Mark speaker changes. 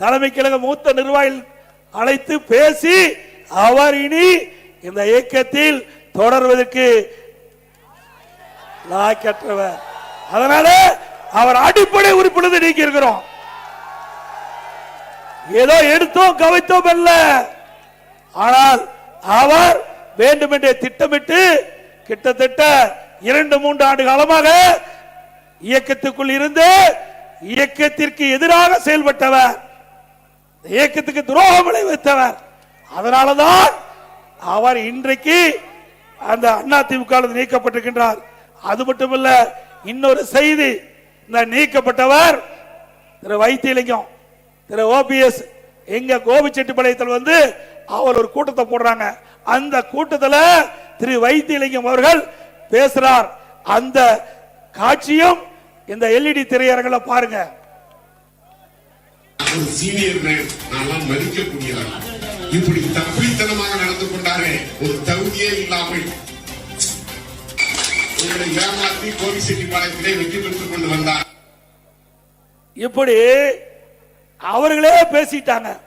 Speaker 1: தலைமை கழக மூத்த நிர்வாகிகள் அழைத்து பேசி அவர் இனி இந்த இயக்கத்தில் தொடர்வதற்கு லாயக்கற்றவர். அதனால அவர் அடிப்படை உறுப்பினர் நீக்கி இருக்கிறோம். ஏதோ எடுத்தோம் கவித்தோம் அல்ல. ஆனால் அவர் வேண்டுமென்றே திட்டமிட்டு கிட்டத்தட்ட 2-3 ஆண்டு காலமாக இயக்கத்துக்குள் இருந்து இயக்கத்திற்கு எதிராக செயல்பட்டவர், இயக்கத்துக்கு துரோகம் விளைவித்தவர். அதனாலதான் அவர் இன்றைக்கு அந்த அதிமுக நீக்கப்பட்டிருக்கின்றார். அது மட்டுமல்ல, இன்னொரு செய்தி, இந்த நீக்கப்பட்டவர் திரு வைத்தியலிங்கம், திரு OPS எங்க கோபிச்செட்டிப்பாளையத்தில் வந்து அவர் ஒரு கூட்டத்தை போடுறாங்க. அந்த கூட்டத்தில் திரு வைத்தியலிங்கம் அவர்கள் பேசுறார். அந்த காட்சியும் இந்த LED திரையரங்குல பாருங்க.
Speaker 2: இப்படி தப்பித்தனமாக நடந்து கொண்டாரே, ஒரு தகுதியே இல்லாமல் ஏமாற்றி கோபிச்செட்டிப்பாளையத்திலே வெற்றி பெற்றுக் கொண்டு வந்தார்.
Speaker 1: இப்படி அவர்களே பேசிட்டாங்க.